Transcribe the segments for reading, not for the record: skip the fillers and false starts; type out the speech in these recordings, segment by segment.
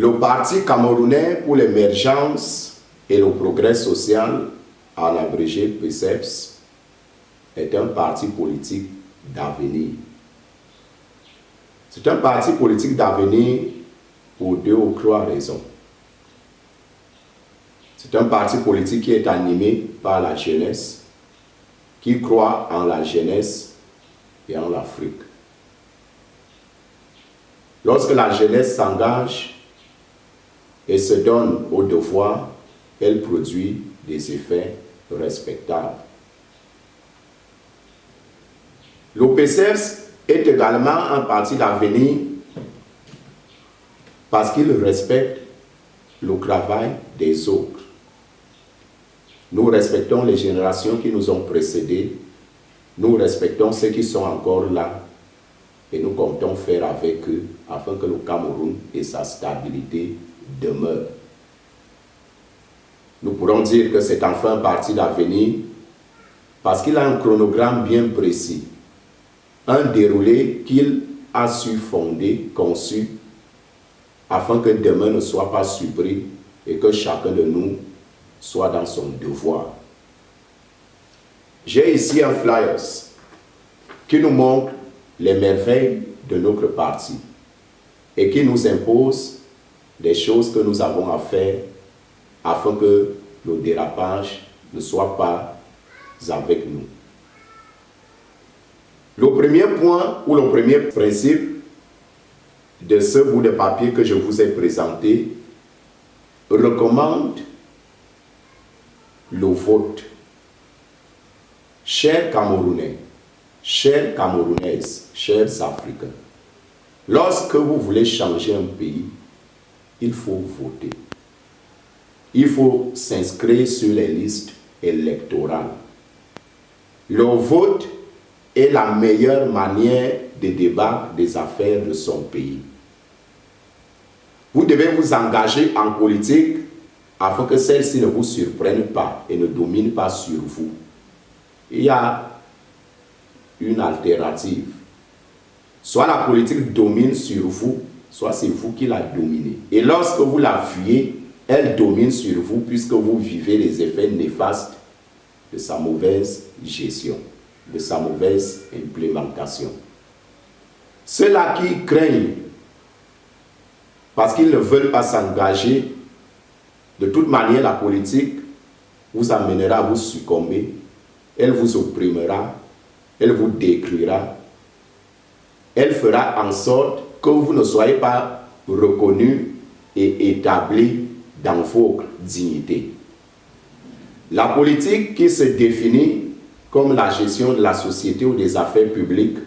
Le Parti camerounais pour l'émergence et le progrès social, en abrégé PCEPS, est un parti politique d'avenir. C'est un parti politique d'avenir pour 2 ou 3 raisons. C'est un parti politique qui est animé par la jeunesse, qui croit en la jeunesse et en l'Afrique. Lorsque la jeunesse s'engage et se donne au devoir, elle produit des effets respectables. L'OPCEPS est également un parti d'avenir parce qu'il respecte le travail des autres. Nous respectons les générations qui nous ont précédés, nous respectons ceux qui sont encore là et nous comptons faire avec eux afin que le Cameroun et sa stabilité demeurent. Nous pourrons dire que c'est enfin un parti d'avenir parce qu'il a un chronogramme bien précis, un déroulé qu'il a su fonder, conçu, afin que demain ne soit pas surpris et que chacun de nous soit dans son devoir. J'ai ici un flyers qui nous montre les merveilles de notre parti et qui nous impose des choses que nous avons à faire afin que le dérapage ne soit pas avec nous. Le premier point ou le premier principe de ce bout de papier que je vous ai présenté recommande le vote. Chers Camerounais, chères Camerounaises, chers Africains, lorsque vous voulez changer un pays, il faut voter. Il faut s'inscrire sur les listes électorales. Le vote est la meilleure manière de débattre des affaires de son pays. Vous devez vous engager en politique afin que celle-ci ne vous surprenne pas et ne domine pas sur vous. Il y a une alternative. Soit la politique domine sur vous, soit c'est vous qui la dominez. Et lorsque vous la fuyez, elle domine sur vous puisque vous vivez les effets néfastes de sa mauvaise gestion, de sa mauvaise implémentation. Ceux-là qui craignent parce qu'ils ne veulent pas s'engager, de toute manière la politique vous amènera à vous succomber, elle vous opprimera, elle vous détruira, elle fera en sorte que vous ne soyez pas reconnus et établis dans votre dignité. La politique qui se définit comme la gestion de la société ou des affaires publiques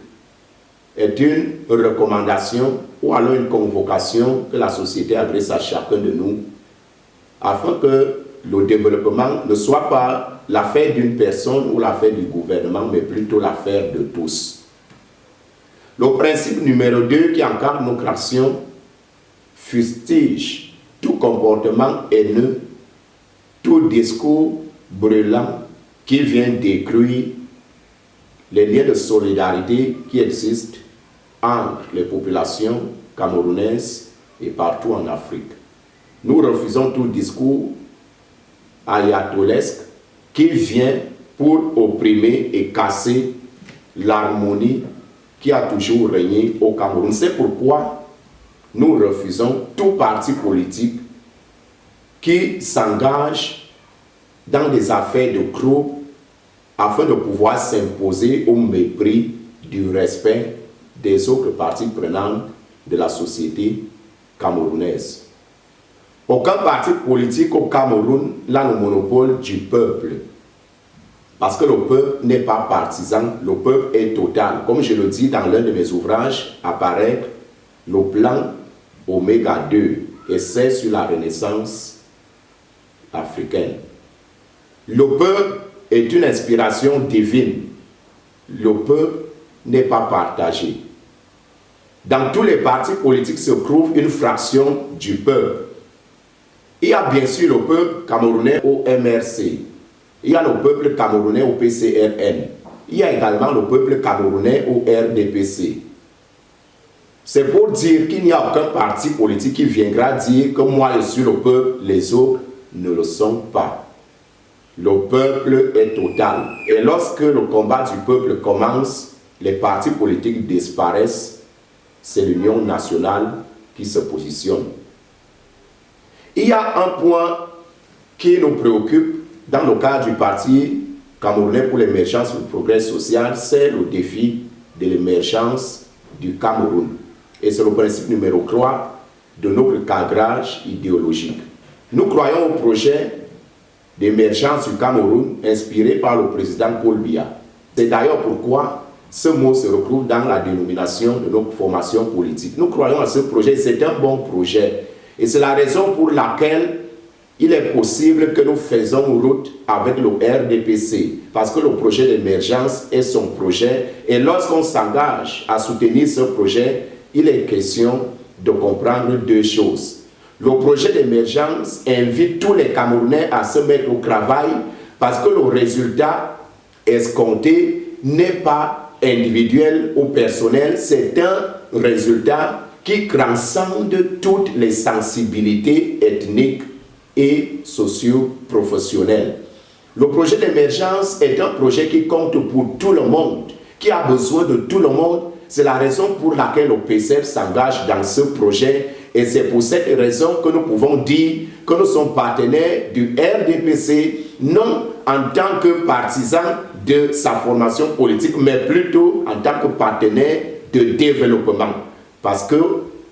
est une recommandation ou alors une convocation que la société adresse à chacun de nous afin que le développement ne soit pas l'affaire d'une personne ou l'affaire du gouvernement, mais plutôt l'affaire de tous. Le principe numéro 2 qui encadre notre action fustige tout comportement haineux, tout discours brûlant qui vient détruire les liens de solidarité qui existent entre les populations camerounaises et partout en Afrique. Nous refusons tout discours ayatolesque qui vient pour opprimer et casser l'harmonie qui a toujours régné au Cameroun. C'est pourquoi nous refusons tout parti politique qui s'engage dans des affaires de groupe afin de pouvoir s'imposer au mépris du respect des autres parties prenantes de la société camerounaise. Aucun parti politique au Cameroun n'a le monopole du peuple. Parce que le peuple n'est pas partisan, le peuple est total. Comme je le dis dans l'un de mes ouvrages, apparaît le plan Oméga 2, essai sur la Renaissance africaine. Le peuple est une inspiration divine. Le peuple n'est pas partagé. Dans tous les partis politiques se trouve une fraction du peuple. Il y a bien sûr le peuple camerounais au MRC. Il y a le peuple camerounais au PCRN. Il y a également le peuple camerounais au RDPC. C'est pour dire qu'il n'y a aucun parti politique qui viendra dire que moi je suis le peuple, les autres ne le sont pas. Le peuple est total. Et lorsque le combat du peuple commence, les partis politiques disparaissent. C'est l'Union nationale qui se positionne. Il y a un point qui nous préoccupe dans le cadre du Parti camerounais pour l'émergence et le progrès social, c'est le défi de l'émergence du Cameroun. Et c'est le principe numéro 3 de notre cadrage idéologique. Nous croyons au projet d'émergence du Cameroun inspiré par le président Paul Biya. C'est d'ailleurs pourquoi ce mot se retrouve dans la dénomination de notre formation politique. Nous croyons à ce projet, c'est un bon projet. Et c'est la raison pour laquelle il est possible que nous faisons route avec le RDPC, parce que le projet d'émergence est son projet. Et lorsqu'on s'engage à soutenir ce projet, il est question de comprendre deux choses. Le projet d'émergence invite tous les Camerounais à se mettre au travail parce que le résultat escompté n'est pas individuel ou personnel, c'est un résultat qui transcende toutes les sensibilités ethniques et socio-professionnelles. Le projet d'émergence est un projet qui compte pour tout le monde, qui a besoin de tout le monde. C'est la raison pour laquelle le PCF s'engage dans ce projet et c'est pour cette raison que nous pouvons dire que nous sommes partenaires du RDPC, non en tant que partisans de sa formation politique, mais plutôt en tant que partenaires de développement. Parce que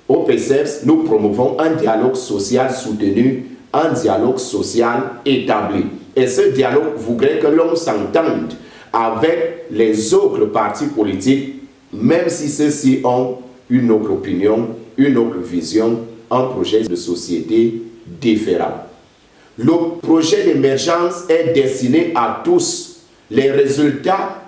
au PCF, nous promouvons un dialogue social soutenu, un dialogue social établi. Et ce dialogue voudrait que l'on s'entende avec les autres partis politiques, même si ceux-ci ont une autre opinion, une autre vision, un projet de société différent. Le projet d'émergence est destiné à tous. Les résultats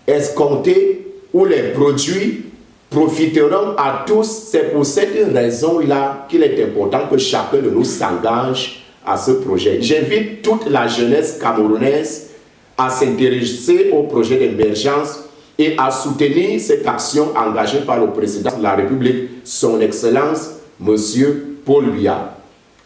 escomptés ou les produits profiteront à tous. C'est pour cette raison-là qu'il est important que chacun de nous s'engage à ce projet. J'invite toute la jeunesse camerounaise à s'intéresser au projet d'émergence et à soutenir cette action engagée par le président de la République, son Excellence, M. Paul Biya.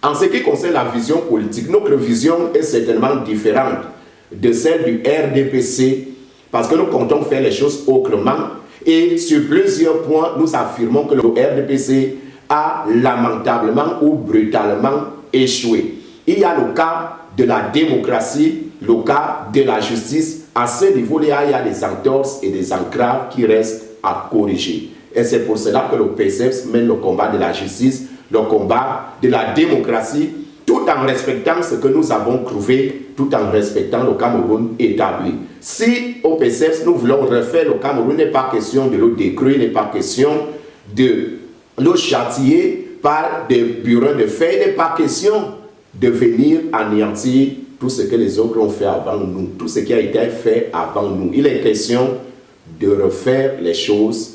En ce qui concerne la vision politique, notre vision est certainement différente de celle du RDPC parce que nous comptons faire les choses autrement et sur plusieurs points, nous affirmons que le RDPC a lamentablement ou brutalement échoué. Il y a le cas de la démocratie, le cas de la justice. À ce niveau-là, il y a des entorses et des entraves qui restent à corriger. Et c'est pour cela que le PCF mène le combat de la justice, le combat de la démocratie, tout en respectant ce que nous avons trouvé, tout en respectant le Cameroun établi. Si au PCF, nous voulons refaire le Cameroun, il n'est pas question de le détruire, il n'est pas question de le châtier par des bureaux de fait, il n'est pas question de venir anéantir tout ce que les autres ont fait avant nous, tout ce qui a été fait avant nous. Il est question de refaire les choses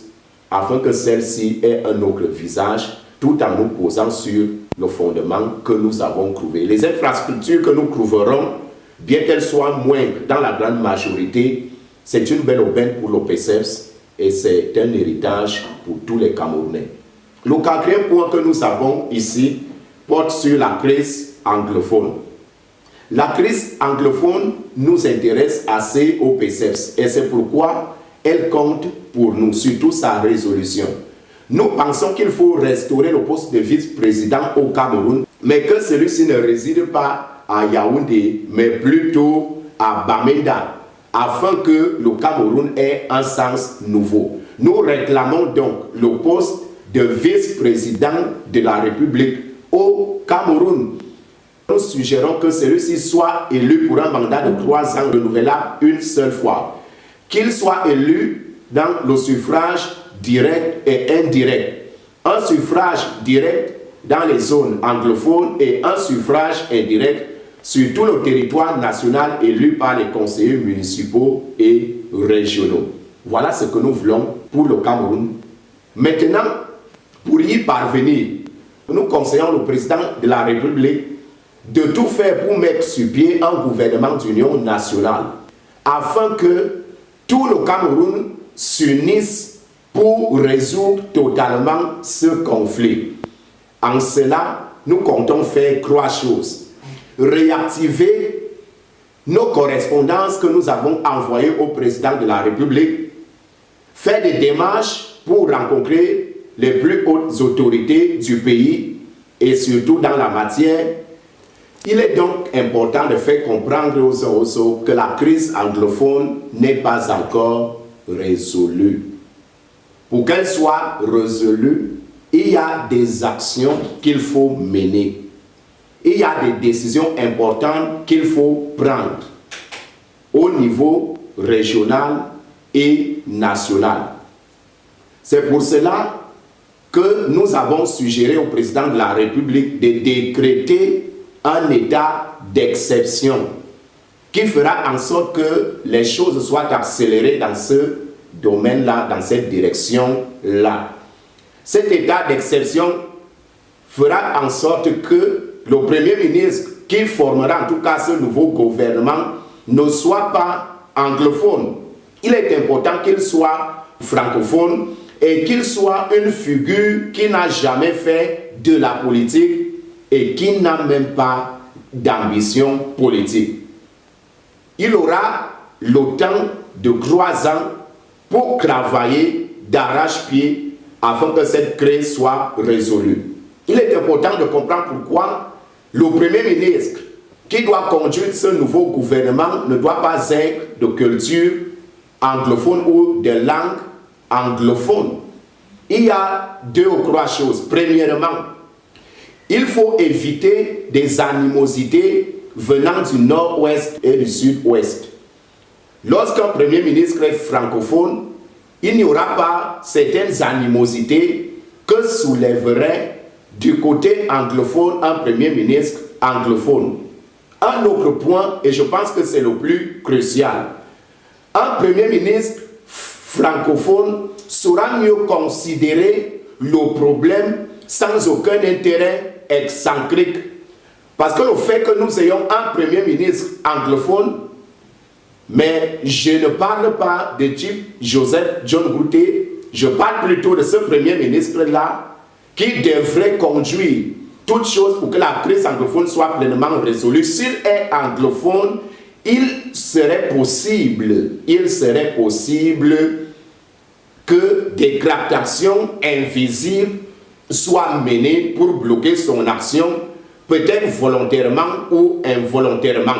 afin que celles-ci aient un autre visage, tout en nous posant sur le fondement que nous avons trouvé. Les infrastructures que nous trouverons, bien qu'elles soient moindres dans la grande majorité, c'est une belle aubaine pour l'OPCEPS et c'est un héritage pour tous les Camerounais. Le quatrième point que nous avons ici porte sur la crise anglophone. La crise anglophone nous intéresse assez au PCEPS et c'est pourquoi elle compte pour nous, surtout sa résolution. Nous pensons qu'il faut restaurer le poste de vice-président au Cameroun, mais que celui-ci ne réside pas à Yaoundé, mais plutôt à Bamenda, afin que le Cameroun ait un sens nouveau. Nous réclamons donc le poste de vice-président de la République au Cameroun. Nous suggérons que celui-ci soit élu pour un mandat de 3 ans renouvelable une seule fois. Qu'il soit élu dans le suffrage direct et indirect. Un suffrage direct dans les zones anglophones et un suffrage indirect sur tout le territoire national élu par les conseillers municipaux et régionaux. Voilà ce que nous voulons pour le Cameroun. Maintenant, pour y parvenir, nous conseillons le président de la République de tout faire pour mettre sur pied un gouvernement d'union nationale afin que tout le Cameroun s'unisse pour résoudre totalement ce conflit. En cela, nous comptons faire 3 choses. Réactiver nos correspondances que nous avons envoyées au président de la République, faire des démarches pour rencontrer les plus hautes autorités du pays et surtout dans la matière. Il est donc important de faire comprendre aux autres que la crise anglophone n'est pas encore résolue. Pour qu'elle soit résolue, il y a des actions qu'il faut mener. Il y a des décisions importantes qu'il faut prendre au niveau régional et national. C'est pour cela que nous avons suggéré au président de la République de décréter un état d'exception qui fera en sorte que les choses soient accélérées dans ce domaine-là, dans cette direction-là. Cet état d'exception fera en sorte que le Premier ministre qui formera en tout cas ce nouveau gouvernement ne soit pas anglophone. Il est important qu'il soit francophone et qu'il soit une figure qui n'a jamais fait de la politique et qui n'a même pas d'ambition politique. Il aura le temps de 3 ans pour travailler d'arrache-pied afin que cette crise soit résolue. Il est important de comprendre pourquoi le Premier ministre qui doit conduire ce nouveau gouvernement ne doit pas être de culture anglophone ou de langue anglophone. Il y a 2 ou 3 choses. Premièrement, il faut éviter des animosités venant du nord-ouest et du sud-ouest. Lorsqu'un Premier ministre est francophone, il n'y aura pas certaines animosités que soulèverait du côté anglophone un Premier ministre anglophone. Un autre point, et je pense que c'est le plus crucial, un Premier ministre francophone saura mieux considérer le problème sans aucun intérêt excentrique. Parce que le fait que nous ayons un Premier ministre anglophone, mais je ne parle pas de type Joseph John Gouté, je parle plutôt de ce Premier ministre-là qui devrait conduire toutes choses pour que la crise anglophone soit pleinement résolue. S'il est anglophone, il serait possible que des captations invisibles soient menées pour bloquer son action, peut-être volontairement ou involontairement.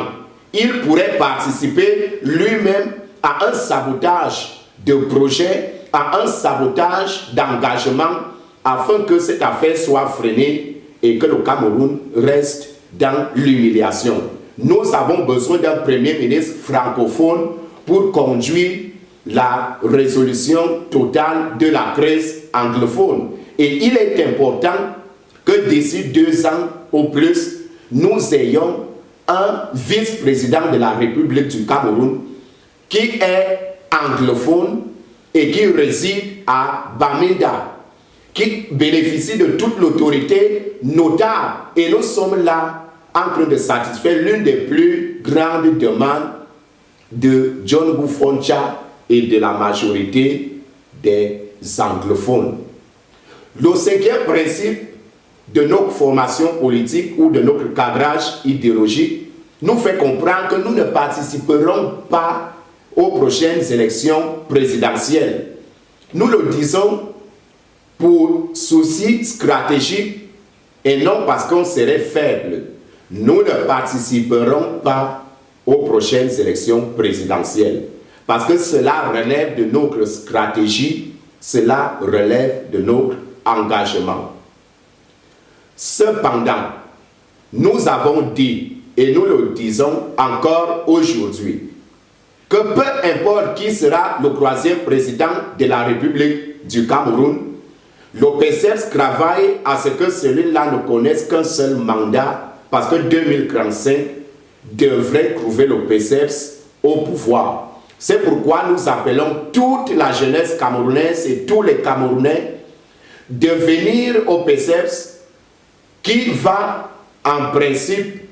Il pourrait participer lui-même à un sabotage de projet, à un sabotage d'engagement, afin que cette affaire soit freinée et que le Cameroun reste dans l'humiliation. Nous avons besoin d'un Premier ministre francophone pour conduire la résolution totale de la crise anglophone. Et il est important que d'ici 2 ans au plus, nous ayons un vice-président de la République du Cameroun qui est anglophone et qui réside à Bamenda, qui bénéficie de toute l'autorité notable. Et nous sommes là en train de satisfaire l'une des plus grandes demandes de John Boufoncha et de la majorité des anglophones. Le 5e principe de notre formation politique ou de notre cadrage idéologique nous fait comprendre que nous ne participerons pas aux prochaines élections présidentielles. Nous le disons pour souci stratégique et non parce qu'on serait faible. Nous ne participerons pas aux prochaines élections présidentielles parce que cela relève de notre stratégie, cela relève de notre engagement. Cependant, nous avons dit, et nous le disons encore aujourd'hui, que peu importe qui sera le 3e président de la République du Cameroun, le PCF travaille à ce que celui-là ne connaisse qu'un seul mandat, parce que 2045 devrait trouver le PCF au pouvoir. C'est pourquoi nous appelons toute la jeunesse camerounaise et tous les Camerounais de venir au PCF qui va en principe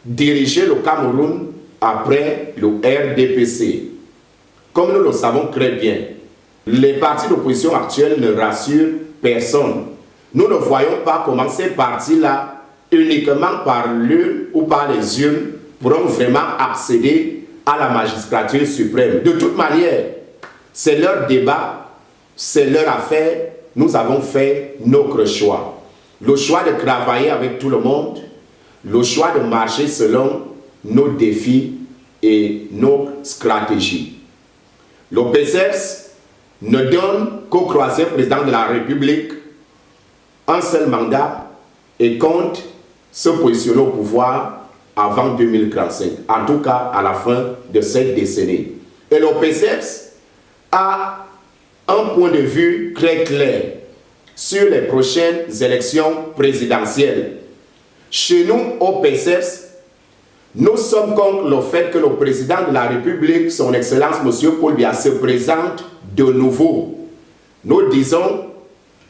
diriger le Cameroun après le RDPC. Comme nous le savons très bien, Les partis d'opposition actuels ne rassurent personne. Nous ne voyons pas comment ces partis-là, uniquement par l'une ou par les urnes, pourront vraiment accéder à la magistrature suprême. De toute manière, c'est leur débat, c'est leur affaire. Nous avons fait notre choix. Le choix de travailler avec tout le monde, le choix de marcher selon nos défis et nos stratégies. Le PCF ne donne qu'au troisième président de la République un seul mandat et compte se positionner au pouvoir avant 2035, en tout cas à la fin de cette décennie. Et le PCF a un point de vue très clair sur les prochaines élections présidentielles. Chez nous, au PCF, nous sommes contre le fait que le président de la République, son Excellence M. Paul Biya, se présente de nouveau. Nous disons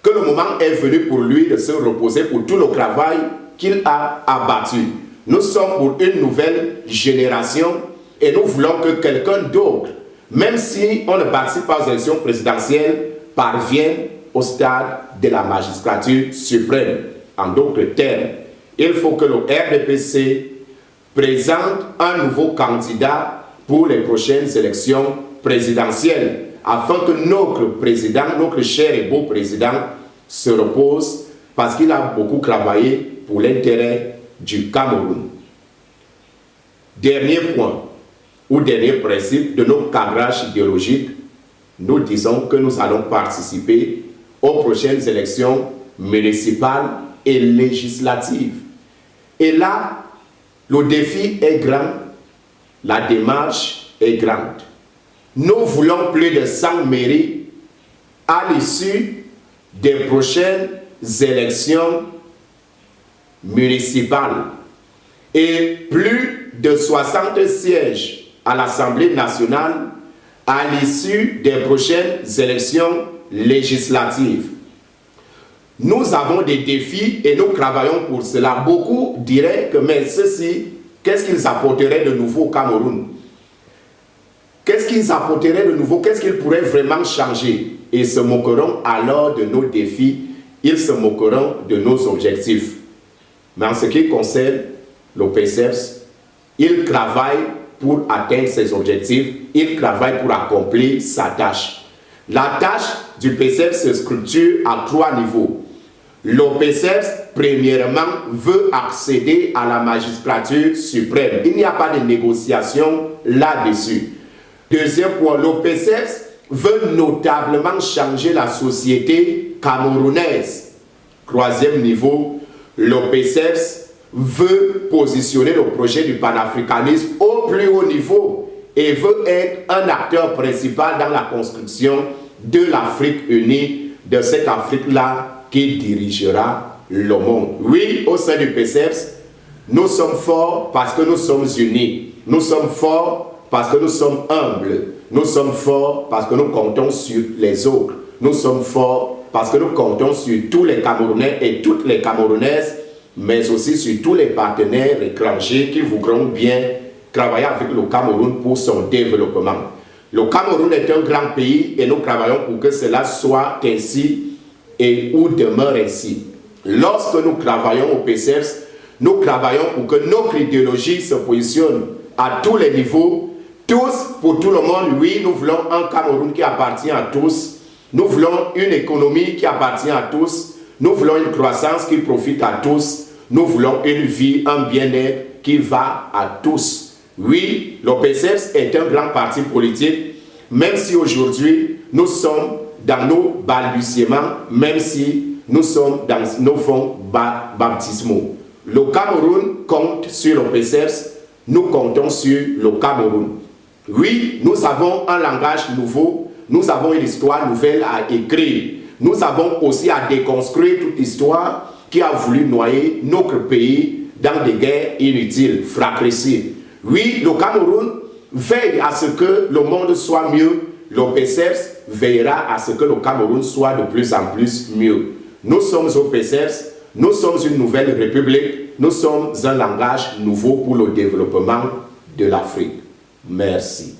que le moment est venu pour lui de se reposer pour tout le travail qu'il a abattu. Nous sommes pour une nouvelle génération et nous voulons que quelqu'un d'autre, même si on ne participe pas aux élections présidentielles, parvienne au stade de la magistrature suprême. En d'autres termes, il faut que le RDPC présente un nouveau candidat pour les prochaines élections présidentielles, afin que notre président, notre cher et beau président, se repose parce qu'il a beaucoup travaillé pour l'intérêt du Cameroun. Dernier point, ou dernier principe de nos cadrages idéologiques, nous disons que nous allons participer aux prochaines élections municipales et législatives. Et là, le défi est grand, la démarche est grande. Nous voulons plus de 100 mairies à l'issue des prochaines élections municipales et plus de 60 sièges à l'Assemblée nationale à l'issue des prochaines élections législatives. Nous avons des défis et nous travaillons pour cela. Beaucoup diraient que mais ceci, qu'est-ce qu'ils apporteraient de nouveau au Cameroun? Qu'est-ce qu'ils apporteraient de nouveau? Qu'est-ce qu'ils pourraient vraiment changer? Ils se moqueront alors de nos défis, ils se moqueront de nos objectifs. Mais en ce qui concerne le PCF, il travaille pour atteindre ses objectifs, il travaille pour accomplir sa tâche. La tâche du PCF se structure à 3 niveaux. Le PCF, premièrement, veut accéder à la magistrature suprême. Il n'y a pas de négociation là-dessus. Deuxième point, le PCF veut notablement changer la société camerounaise. Troisième niveau, le PCF veut positionner le projet du panafricanisme au plus haut niveau et veut être un acteur principal dans la construction de l'Afrique unie, de cette Afrique-là qui dirigera le monde. Oui, au sein du PCF, nous sommes forts parce que nous sommes unis. Nous sommes forts parce que nous sommes humbles. Nous sommes forts parce que nous comptons sur les autres. Nous sommes forts parce que nous comptons sur tous les Camerounais et toutes les Camerounaises, mais aussi sur tous les partenaires étrangers qui voudront bien travailler avec le Cameroun pour son développement. Le Cameroun est un grand pays et nous travaillons pour que cela soit ainsi et ou demeure ainsi. Lorsque nous travaillons au PCF, nous travaillons pour que notre idéologie se positionne à tous les niveaux, tous pour tout le monde. Oui, nous voulons un Cameroun qui appartient à tous. Nous voulons une économie qui appartient à tous. Nous voulons une croissance qui profite à tous. Nous voulons une vie, un bien-être qui va à tous. Oui, le PCF est un grand parti politique, même si aujourd'hui nous sommes dans nos balbutiements, même si nous sommes dans nos fonds baptismaux. Le Cameroun compte sur le PCF, nous comptons sur le Cameroun. Oui, nous avons un langage nouveau, nous avons une histoire nouvelle à écrire. Nous avons aussi à déconstruire toute histoire qui a voulu noyer notre pays dans des guerres inutiles, fratricides. Oui, le Cameroun veille à ce que le monde soit mieux. Le PCF veillera à ce que le Cameroun soit de plus en plus mieux. Nous sommes au PCF, nous sommes une nouvelle république, nous sommes un langage nouveau pour le développement de l'Afrique. Merci.